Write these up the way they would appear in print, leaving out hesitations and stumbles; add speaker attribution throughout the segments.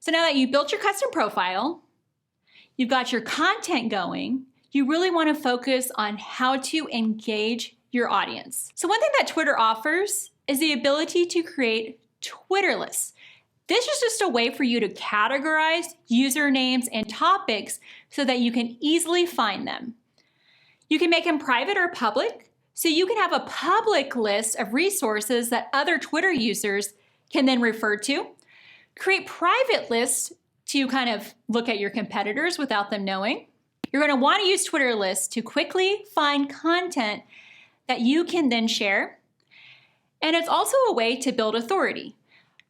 Speaker 1: So now that you built your custom profile, you've got your content going, you really want to focus on how to engage your audience. So one thing that Twitter offers is the ability to create Twitter lists. This is just a way for you to categorize usernames and topics so that you can easily find them. You can make them private or public, so you can have a public list of resources that other Twitter users can then refer to. Create private lists to kind of look at your competitors without them knowing. You're going to want to use Twitter lists to quickly find content that you can then share. And it's also a way to build authority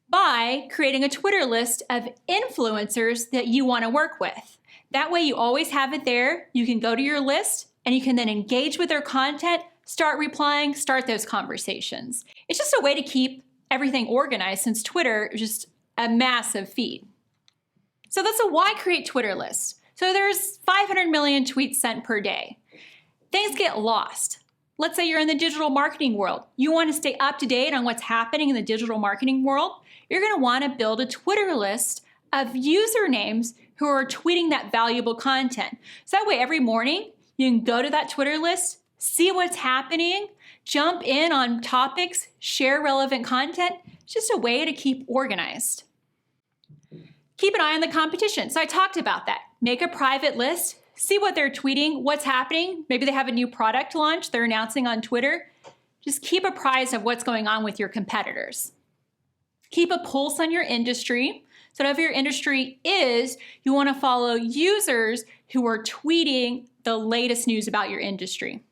Speaker 1: by creating a Twitter list of influencers that you want to work with. That way you always have it there. You can go to your list and you can then engage with their content, start replying, start those conversations. It's just a way to keep everything organized since Twitter is just a massive feed. So that's a why create Twitter list. So there's 500 million tweets sent per day. Things get lost. Let's say you're in the digital marketing world. You want to stay up to date on what's happening in the digital marketing world. You're going to want to build a Twitter list of usernames who are tweeting that valuable content. So that way every morning you can go to that Twitter list, see what's happening, jump in on topics, share relevant content. It's just a way to keep organized. Keep an eye on the competition. So I talked about that. Make a private list, see what they're tweeting, what's happening. Maybe they have a new product launch they're announcing on Twitter. Just keep apprised of what's going on with your competitors. Keep a pulse on your industry. So whatever your industry is, you want to follow users who are tweeting the latest news about your industry.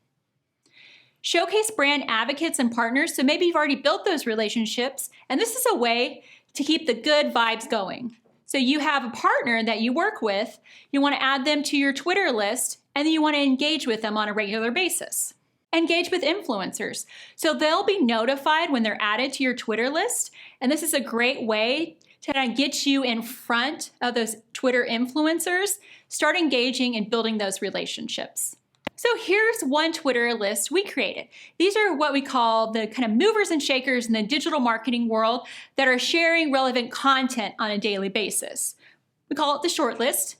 Speaker 1: Showcase brand advocates and partners. So maybe you've already built those relationships, and this is a way to keep the good vibes going. So you have a partner that you work with, you want to add them to your Twitter list, and then you want to engage with them on a regular basis. Engage with influencers. So they'll be notified when they're added to your Twitter list, and this is a great way to kind of get you in front of those Twitter influencers. Start engaging and building those relationships. So here's one Twitter list we created. These are what we call the kind of movers and shakers in the digital marketing world that are sharing relevant content on a daily basis. We call it the short list.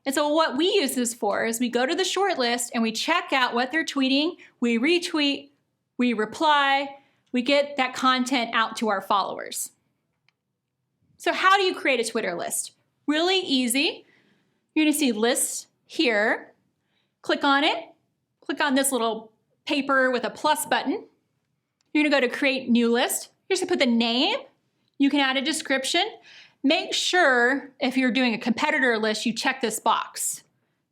Speaker 1: And so what we use this for is we go to the short list and we check out what they're tweeting, we retweet, we reply, we get that content out to our followers. So how do you create a Twitter list? Really easy. You're going to see lists here. Click on it. Click on this little paper with a plus button. You're going to go to create new list. You're just going to put the name. You can add a description. Make sure if you're doing a competitor list, you check this box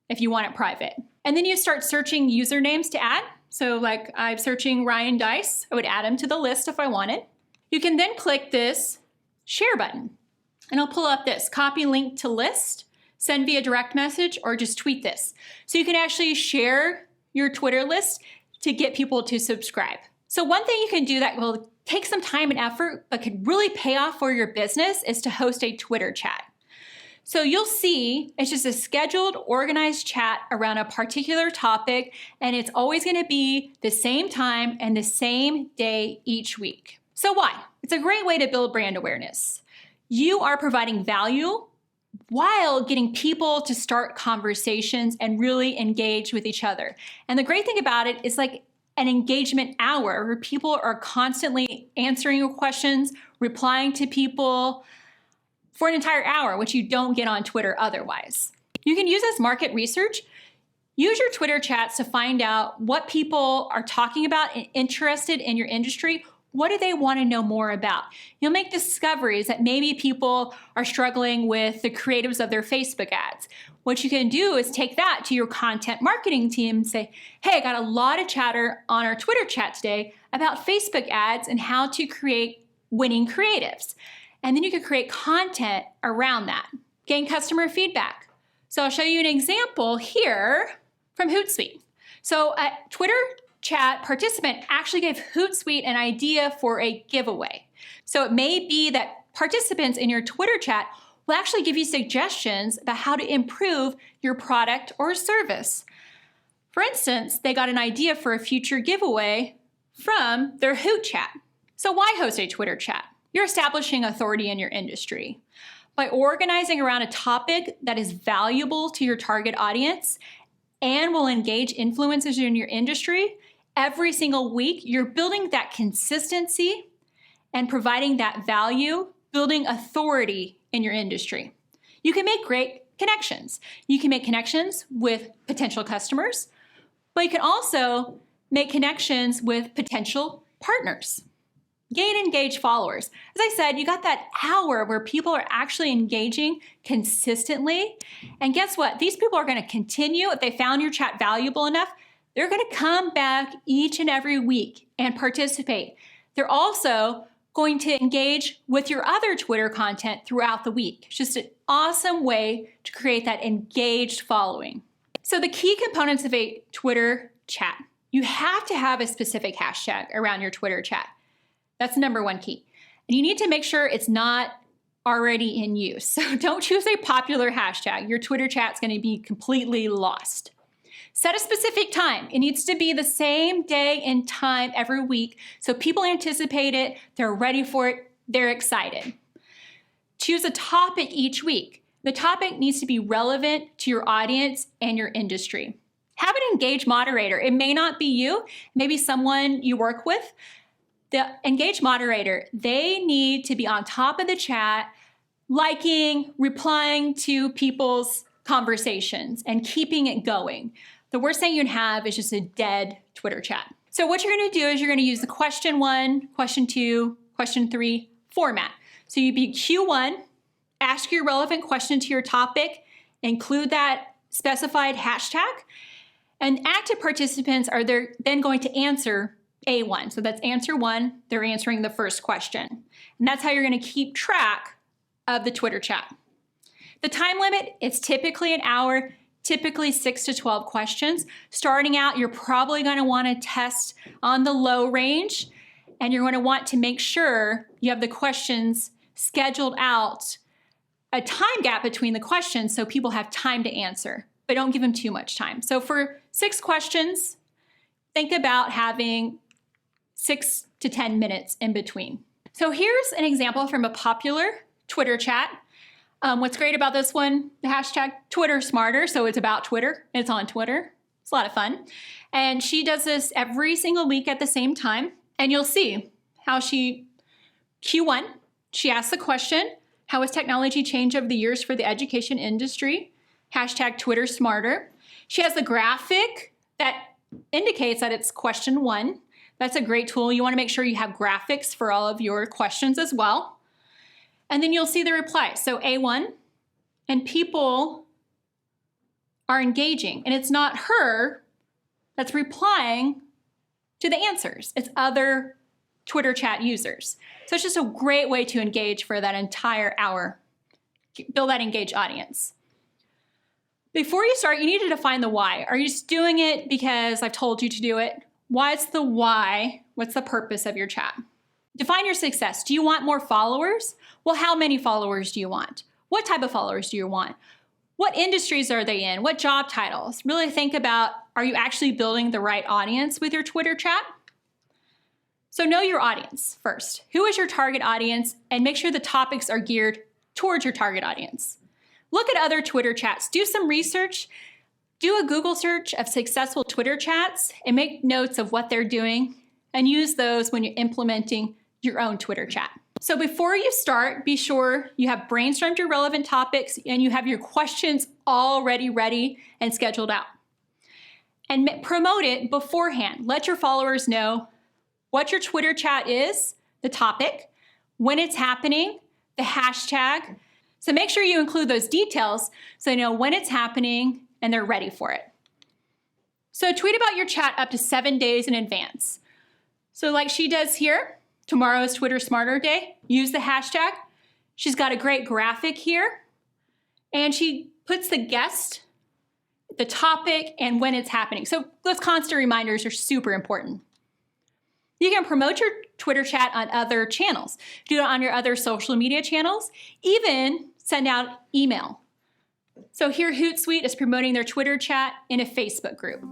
Speaker 1: if you want it private. And then you start searching usernames to add. So like I'm searching Ryan Dice. I would add him to the list if I wanted. You can then click this share button and I'll pull up this copy link to list, send via direct message, or just tweet this. So you can actually share your Twitter list to get people to subscribe. So one thing you can do that will take some time and effort, but could really pay off for your business is to host a Twitter chat. So you'll see it's just a scheduled, organized chat around a particular topic, and it's always gonna be the same time and the same day each week. So why? It's a great way to build brand awareness. You are providing value while getting people to start conversations and really engage with each other. And the great thing about it is like an engagement hour where people are constantly answering your questions, replying to people for an entire hour, which you don't get on Twitter otherwise. You can use this market research. Use your Twitter chats to find out what people are talking about and interested in your industry. What do they want to know more about? You'll make discoveries that maybe people are struggling with the creatives of their Facebook ads. What you can do is take that to your content marketing team and say, hey, I got a lot of chatter on our Twitter chat today about Facebook ads and how to create winning creatives. And then you can create content around that. Gain customer feedback. So I'll show you an example here from Hootsuite. So a Twitter chat participant actually gave Hootsuite an idea for a giveaway. So it may be that participants in your Twitter chat will actually give you suggestions about how to improve your product or service. For instance, they got an idea for a future giveaway from their Hoot chat. So why host a Twitter chat? You're establishing authority in your industry. By organizing around a topic that is valuable to your target audience and will engage influencers in your industry, every single week, you're building that consistency and providing that value, building authority in your industry. You can make great connections. You can make connections with potential customers, but you can also make connections with potential partners. Gain engaged followers. As I said, you got that hour where people are actually engaging consistently. And guess what? These people are going to continue. If they found your chat valuable enough, they're going to come back each and every week and participate. They're also going to engage with your other Twitter content throughout the week. It's just an awesome way to create that engaged following. So the key components of a Twitter chat. You have to have a specific hashtag around your Twitter chat. That's the number one key. And you need to make sure it's not already in use. So don't choose a popular hashtag. Your Twitter chat's going to be completely lost. Set a specific time. It needs to be the same day and time every week so people anticipate it, they're ready for it, they're excited. Choose a topic each week. The topic needs to be relevant to your audience and your industry. Have an engaged moderator. It may not be you, maybe someone you work with. The engaged moderator, they need to be on top of the chat, liking, replying to people's conversations, and keeping it going. The worst thing you'd have is just a dead Twitter chat. So what you're going to do is you're going to use the question 1, question 2, question 3 format. So you'd be Q1, ask your relevant question to your topic, include that specified hashtag, and active participants are then going to answer A1. So that's answer 1, they're answering the first question. And that's how you're going to keep track of the Twitter chat. The time limit, it's typically an hour, typically 6 to 12 questions. Starting out, you're probably going to want to test on the low range, and you're going to want to make sure you have the questions scheduled out, a time gap between the questions so people have time to answer, but don't give them too much time. So for 6 questions, think about having 6 to 10 minutes in between. So here's an example from a popular Twitter chat. What's great about this one, the hashtag Twitter Smarter, so it's about Twitter, it's on Twitter. It's a lot of fun. And she does this every single week at the same time. And you'll see how Q1, she asks the question, how has technology changed over the years for the education industry? Hashtag Twitter Smarter. She has the graphic that indicates that it's question 1. That's a great tool. You want to make sure you have graphics for all of your questions as well. And then you'll see the reply. So A1, and people are engaging. And it's not her that's replying to the answers. It's other Twitter chat users. So it's just a great way to engage for that entire hour. Build that engaged audience. Before you start, you need to define the why. Are you just doing it because I've told you to do it? What's the why? What's the purpose of your chat? Define your success. Do you want more followers? Well, how many followers do you want? What type of followers do you want? What industries are they in? What job titles? Really think about, are you actually building the right audience with your Twitter chat? So know your audience first. Who is your target audience? And make sure the topics are geared towards your target audience. Look at other Twitter chats. Do some research. Do a Google search of successful Twitter chats and make notes of what they're doing and use those when you're implementing your own Twitter chat. So before you start, be sure you have brainstormed your relevant topics and you have your questions already ready and scheduled out. And promote it beforehand. Let your followers know what your Twitter chat is, the topic, when it's happening, the hashtag. So make sure you include those details so they know when it's happening and they're ready for it. So tweet about your chat up to 7 days in advance. So like she does here, tomorrow's Twitter Smarter Day, use the hashtag. She's got a great graphic here, and she puts the guest, the topic, and when it's happening. So those constant reminders are super important. You can promote your Twitter chat on other channels. Do it on your other social media channels, even send out email. So here Hootsuite is promoting their Twitter chat in a Facebook group.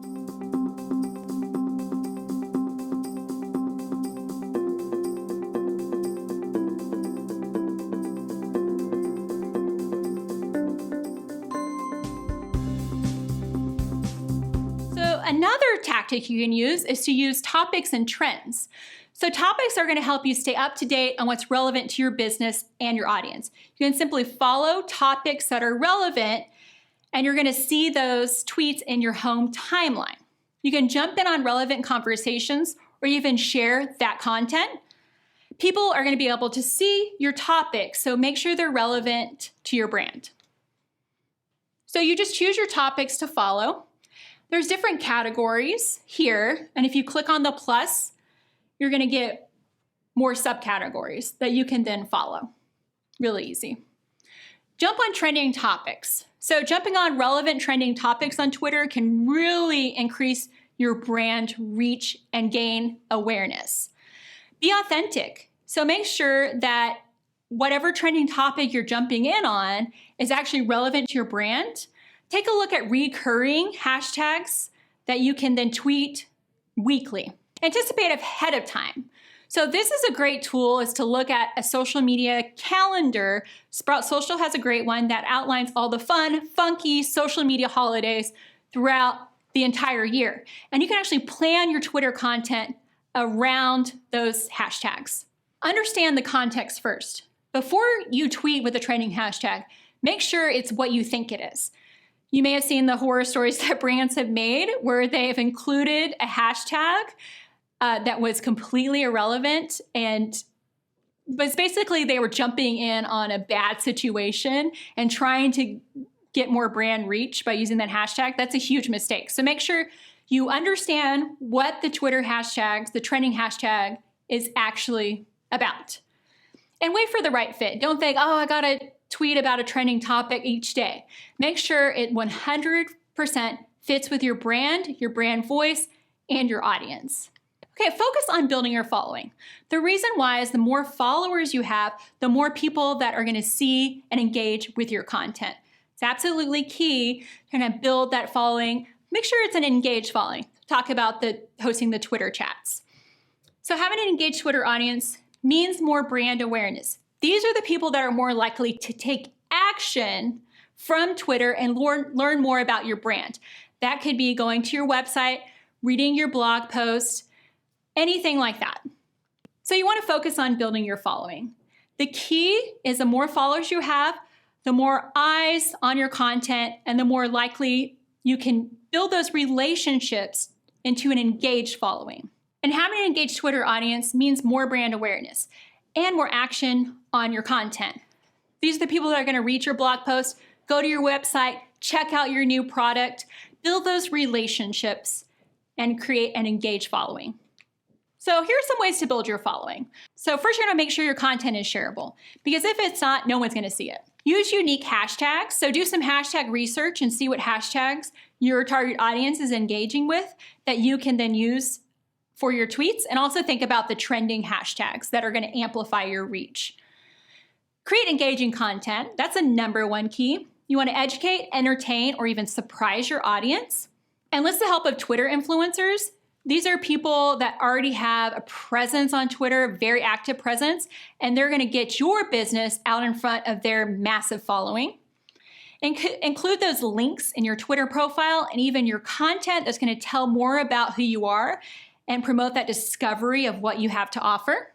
Speaker 1: Another tactic you can use is to use topics and trends. So topics are going to help you stay up to date on what's relevant to your business and your audience. You can simply follow topics that are relevant, and you're going to see those tweets in your home timeline. You can jump in on relevant conversations or even share that content. People are going to be able to see your topics, so make sure they're relevant to your brand. So you just choose your topics to follow. There's different categories here, and if you click on the plus, you're going to get more subcategories that you can then follow. Really easy. Jump on trending topics. So jumping on relevant trending topics on Twitter can really increase your brand reach and gain awareness. Be authentic. So make sure that whatever trending topic you're jumping in on is actually relevant to your brand. Take a look at recurring hashtags that you can then tweet weekly. Anticipate ahead of time. So this is a great tool, is to look at a social media calendar. Sprout Social has a great one that outlines all the fun, funky social media holidays throughout the entire year. And you can actually plan your Twitter content around those hashtags. Understand the context first. Before you tweet with a trending hashtag, make sure it's what you think it is. You may have seen the horror stories that brands have made where they have included a hashtag that was completely irrelevant, but basically they were jumping in on a bad situation and trying to get more brand reach by using that hashtag. That's a huge mistake. So make sure you understand what the Twitter hashtags, the trending hashtag, is actually about. And wait for the right fit. Don't think, oh, I gotta tweet about a trending topic each day. Make sure it 100% fits with your brand voice, and your audience. Okay, focus on building your following. The reason why is the more followers you have, the more people that are gonna see and engage with your content. It's absolutely key to kind of build that following. Make sure it's an engaged following. Talk about hosting the Twitter chats. So having an engaged Twitter audience means more brand awareness. These are the people that are more likely to take action from Twitter and learn more about your brand. That could be going to your website, reading your blog post, anything like that. So you want to focus on building your following. The key is the more followers you have, the more eyes on your content, and the more likely you can build those relationships into an engaged following. And having an engaged Twitter audience means more brand awareness and more action on your content. These are the people that are going to read your blog post, go to your website, check out your new product, build those relationships, and create an engaged following. So here are some ways to build your following. So first, you're going to make sure your content is shareable, because if it's not, no one's going to see it. Use unique hashtags. So do some hashtag research and see what hashtags your target audience is engaging with that you can then use for your tweets, and also think about the trending hashtags that are going to amplify your reach. Create engaging content. That's a #1 key. You want to educate, entertain, or even surprise your audience. Enlist the help of Twitter influencers. These are people that already have a presence on Twitter, very active presence, and they're going to get your business out in front of their massive following. Include those links in your Twitter profile and even your content that's going to tell more about who you are and promote that discovery of what you have to offer.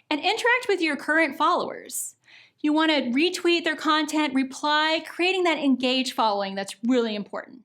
Speaker 1: And interact with your current followers. You want to retweet their content, reply, creating that engaged following. That's really important.